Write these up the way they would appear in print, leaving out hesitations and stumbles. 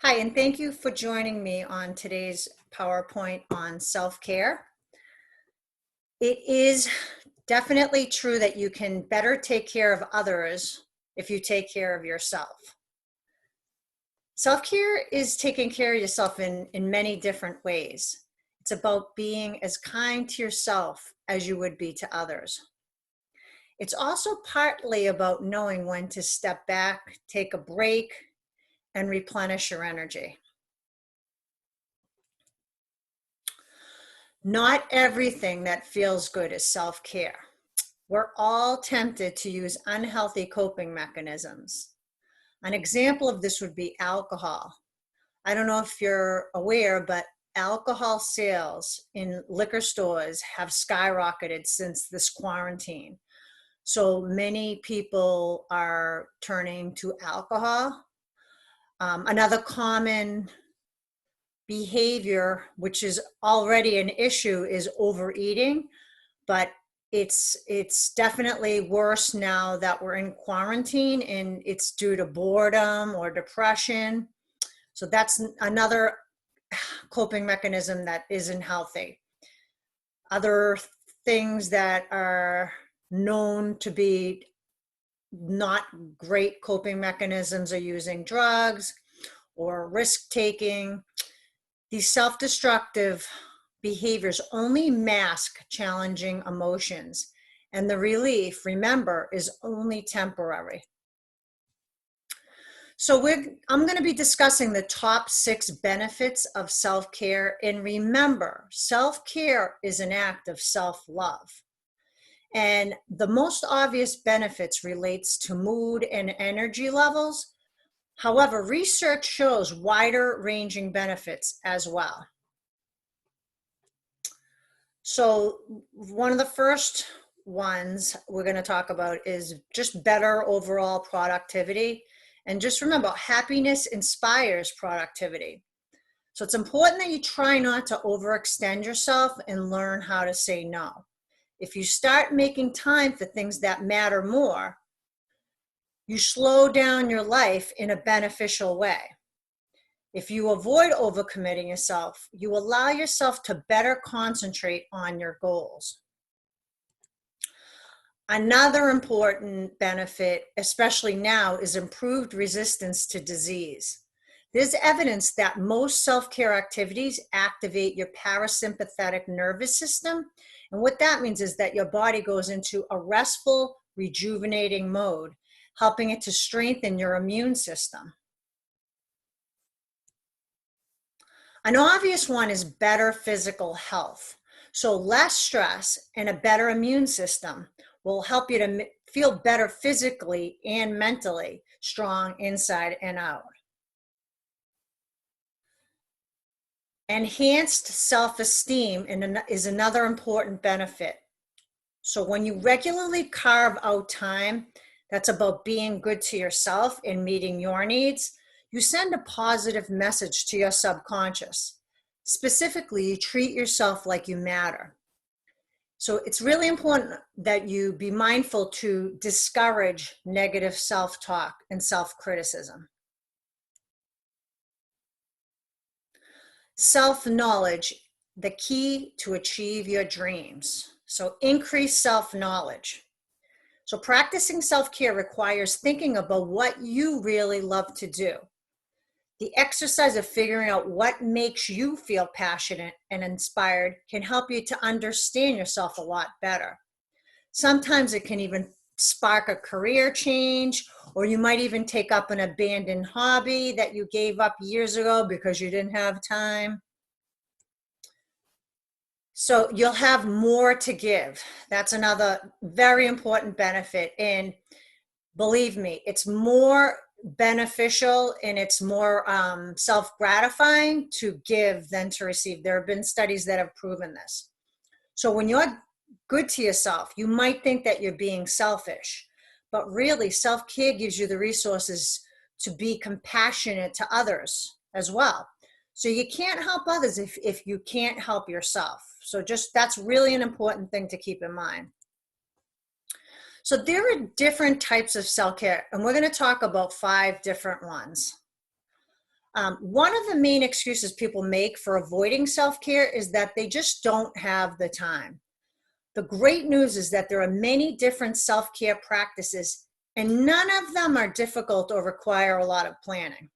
Hi, and thank you for joining me on today's PowerPoint on self-care. It is definitely true that you can better take care of others if you take care of yourself. Self-care is taking care of yourself in many different ways. It's about being as kind to yourself as you would be to others. It's also partly about knowing when to step back, take a break, and replenish your energy. Not everything that feels good is self-care. We're all tempted to use unhealthy coping mechanisms. An example of this would be alcohol. I don't know if you're aware, but alcohol sales in liquor stores have skyrocketed since this quarantine. So many people are turning to alcohol. Another common behavior, which is already an issue, is overeating, but it's definitely worse now that we're in quarantine, and it's due to boredom or depression. So that's another coping mechanism that isn't healthy. Other things that are known to be not great coping mechanisms are using drugs or risk taking. These self-destructive behaviors only mask challenging emotions, and the relief, remember, is only temporary. So I'm going to be discussing the top 6 benefits of self-care, and remember, self-care is an act of self-love. And the most obvious benefits relates to mood and energy levels. However, research shows wider ranging benefits as well. So one of the first ones we're going to talk about is just better overall productivity. And just remember, happiness inspires productivity. So it's important that you try not to overextend yourself and learn how to say no. If you start making time for things that matter more, you slow down your life in a beneficial way. If you avoid overcommitting yourself, you allow yourself to better concentrate on your goals. Another important benefit, especially now, is improved resistance to disease. There's evidence that most self-care activities activate your parasympathetic nervous system. And what that means is that your body goes into a restful, rejuvenating mode, helping it to strengthen your immune system. An obvious one is better physical health. So less stress and a better immune system will help you to feel better physically and mentally, strong inside and out. Enhanced self-esteem is another important benefit. So when you regularly carve out time that's about being good to yourself and meeting your needs, you send a positive message to your subconscious. Specifically, you treat yourself like you matter. So it's really important that you be mindful to discourage negative self-talk and self-criticism. Self-knowledge, the key to achieve your dreams. So increase self-knowledge. So practicing self-care requires thinking about what you really love to do. The exercise of figuring out what makes you feel passionate and inspired can help you to understand yourself a lot better. Sometimes it can even spark a career change, or you might even take up an abandoned hobby that you gave up years ago because you didn't have time. So you'll have more to give. That's another very important benefit. And believe me, it's more beneficial and it's more self-gratifying to give than to receive. There have been studies that have proven this. So when you're good to yourself, you might think that you're being selfish, but really self-care gives you the resources to be compassionate to others as well. So you can't help others if you can't help yourself. So just that's really an important thing to keep in mind. So there are different types of self-care, and we're going to talk about 5 different ones. One of the main excuses people make for avoiding self-care is that they just don't have the time. The great news is that there are many different self-care practices, and none of them are difficult or require a lot of planning.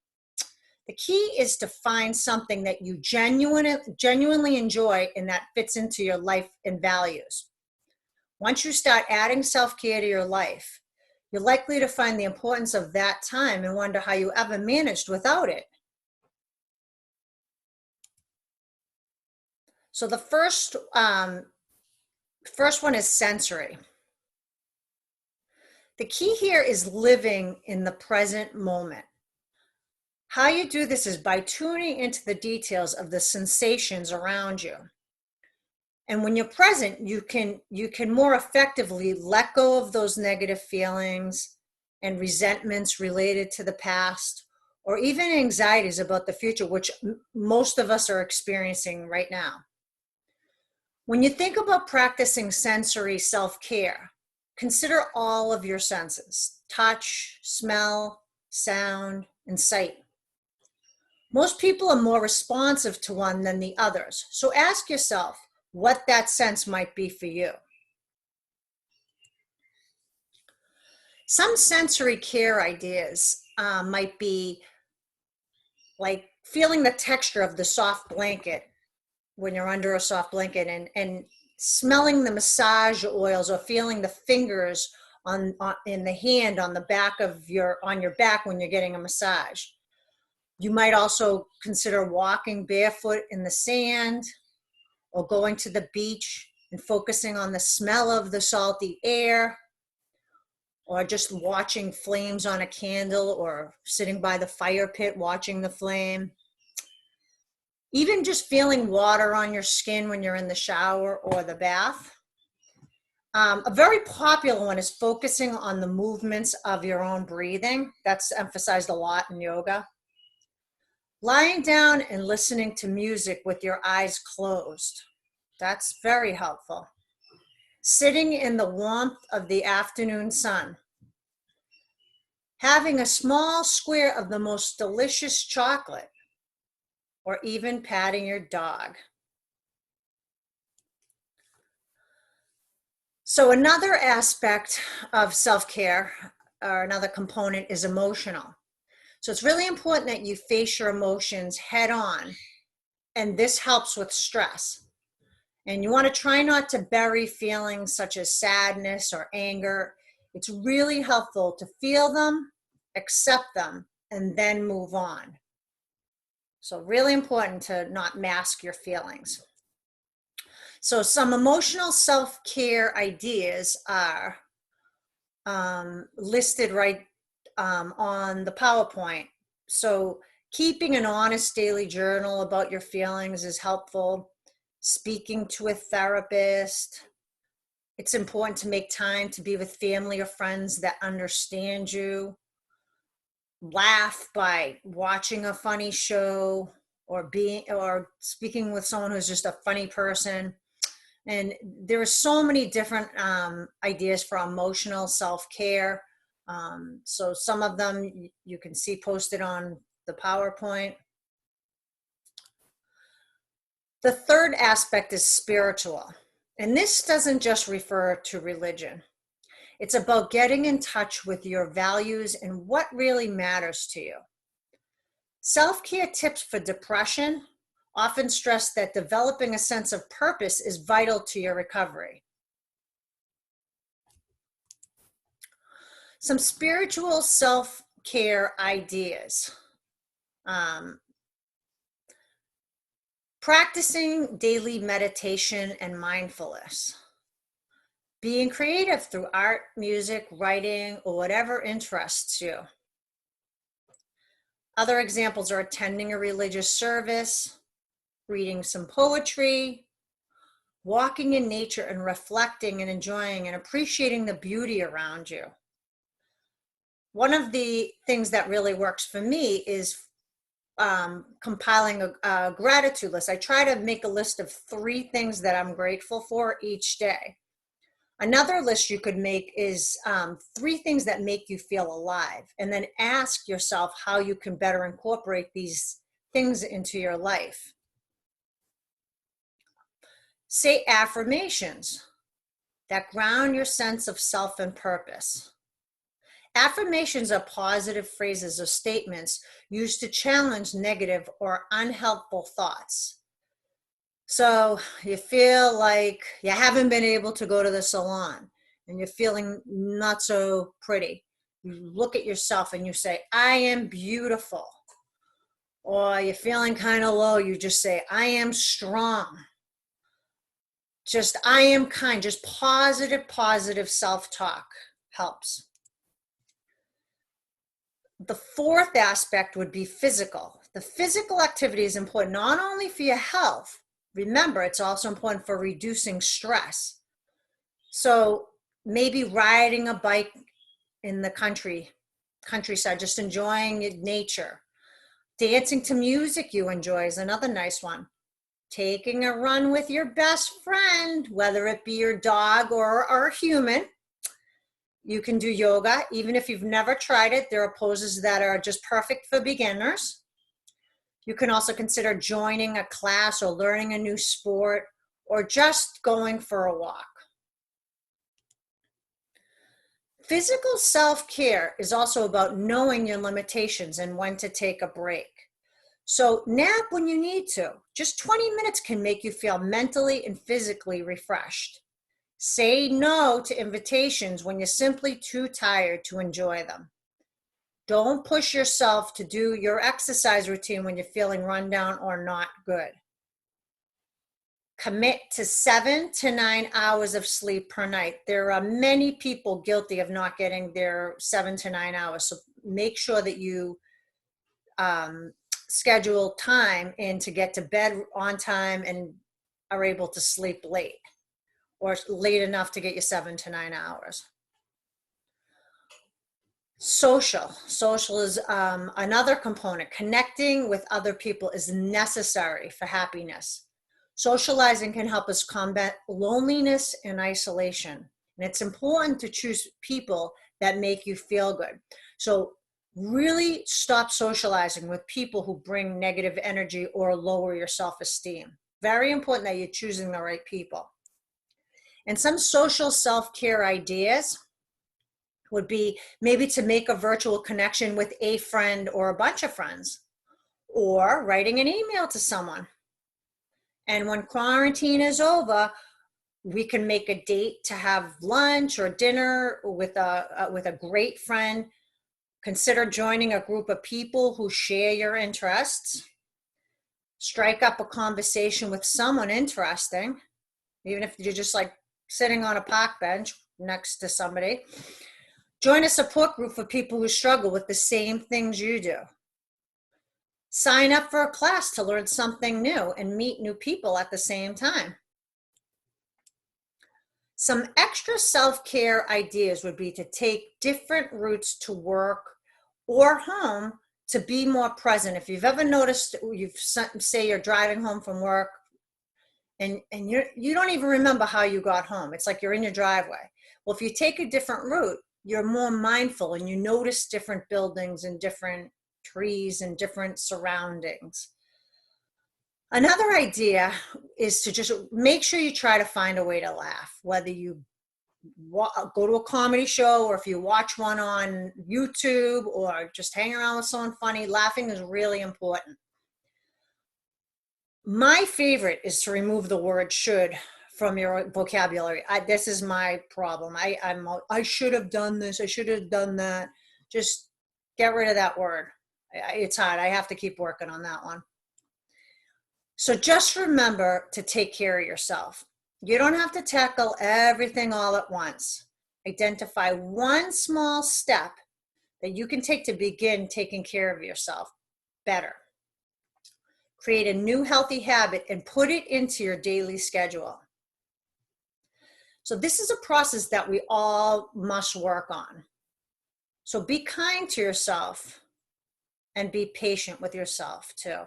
The key is to find something that you genuinely enjoy and that fits into your life and values. Once you start adding self-care to your life, you're likely to find the importance of that time and wonder how you ever managed without it. So the first one is sensory. The key here is living in the present moment. How you do this is by tuning into the details of the sensations around you. And when you're present, you can more effectively let go of those negative feelings and resentments related to the past, or even anxieties about the future, which most of us are experiencing right now. When you think about practicing sensory self-care, consider all of your senses: touch, smell, sound, and sight. Most people are more responsive to one than the others, so ask yourself what that sense might be for you. Some sensory care ideas might be like feeling the texture of the soft blanket when you're under a soft blanket, and smelling the massage oils, or feeling the fingers in the hand on the back of your back when you're getting a massage. You might also consider walking barefoot in the sand, or going to the beach and focusing on the smell of the salty air, or just watching flames on a candle, or sitting by the fire pit watching the flame. Even just feeling water on your skin when you're in the shower or the bath. A very popular one is focusing on the movements of your own breathing. That's emphasized a lot in yoga. Lying down and listening to music with your eyes closed. That's very helpful. Sitting in the warmth of the afternoon sun. Having a small square of the most delicious chocolate, or even patting your dog. So another aspect of self-care, or another component, is emotional. So it's really important that you face your emotions head on, and this helps with stress. And you want to try not to bury feelings such as sadness or anger. It's really helpful to feel them, accept them, and then move on. So really important to not mask your feelings. So some emotional self-care ideas are listed right on the PowerPoint. So keeping an honest daily journal about your feelings is helpful. Speaking to a therapist. It's important to make time to be with family or friends that understand you. Laugh by watching a funny show, or speaking with someone who's just a funny person. And there are so many different ideas for emotional self-care. So some of them you can see posted on the PowerPoint. The third aspect is spiritual. And this doesn't just refer to religion. It's about getting in touch with your values and what really matters to you. Self-care tips for depression often stress that developing a sense of purpose is vital to your recovery. Some spiritual self-care ideas. Practicing daily meditation and mindfulness. Being creative through art, music, writing, or whatever interests you. Other examples are attending a religious service, reading some poetry, walking in nature and reflecting and enjoying and appreciating the beauty around you. One of the things that really works for me is compiling a gratitude list. I try to make a list of 3 things that I'm grateful for each day. Another list you could make is 3 things that make you feel alive, and then ask yourself how you can better incorporate these things into your life. Say affirmations that ground your sense of self and purpose. Affirmations are positive phrases or statements used to challenge negative or unhelpful thoughts. So you feel like you haven't been able to go to the salon and you're feeling not so pretty. You look at yourself and you say, I am beautiful. Or you're feeling kind of low, you just say, I am strong. Just, I am kind. Just positive self-talk helps. The 4th aspect would be physical. The physical activity is important not only for your health. Remember, it's also important for reducing stress. So maybe riding a bike in the countryside, just enjoying nature. Dancing to music you enjoy is another nice one. Taking a run with your best friend, whether it be your dog or a human. You can do yoga. Even if you've never tried it, there are poses that are just perfect for beginners. You can also consider joining a class or learning a new sport or just going for a walk. Physical self-care is also about knowing your limitations and when to take a break. So nap when you need to. Just 20 minutes can make you feel mentally and physically refreshed. Say no to invitations when you're simply too tired to enjoy them. Don't push yourself to do your exercise routine when you're feeling run down or not good. Commit to 7 to 9 hours of sleep per night. There are many people guilty of not getting their 7 to 9 hours. So make sure that you schedule time in to get to bed on time and are able to sleep late or late enough to get you 7 to 9 hours. Social is another component. Connecting with other people is necessary for happiness. Socializing can help us combat loneliness and isolation. And it's important to choose people that make you feel good. So really stop socializing with people who bring negative energy or lower your self-esteem. Very important that you're choosing the right people. And some social self-care ideas would be maybe to make a virtual connection with a friend or a bunch of friends, or writing an email to someone. And when quarantine is over, we can make a date to have lunch or dinner with a great friend. Consider joining a group of people who share your interests. Strike up a conversation with someone interesting, even if you're just like sitting on a park bench next to somebody. Join a support group for people who struggle with the same things you do. Sign up for a class to learn something new and meet new people at the same time. Some extra self-care ideas would be to take different routes to work or home to be more present. If you've ever noticed, say you're driving home from work and you don't even remember how you got home. It's like you're in your driveway. Well, if you take a different route, you're more mindful and you notice different buildings and different trees and different surroundings. Another idea is to just make sure you try to find a way to laugh, whether you go to a comedy show or if you watch one on YouTube or just hang around with someone funny. Laughing is really important. My favorite is to remove the word should from your vocabulary. This is my problem. I should have done this. I should have done that. Just get rid of that word. It's hard. I have to keep working on that one. So just remember to take care of yourself. You don't have to tackle everything all at once. Identify one small step that you can take to begin taking care of yourself better. Create a new healthy habit and put it into your daily schedule. So this is a process that we all must work on. So be kind to yourself and be patient with yourself too.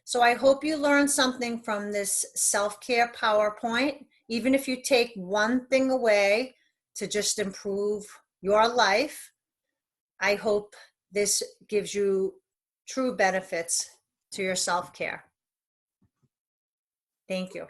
So I hope you learned something from this self-care PowerPoint. even if you take one thing away to just improve your life, I hope this gives you true benefits to your self-care. Thank you.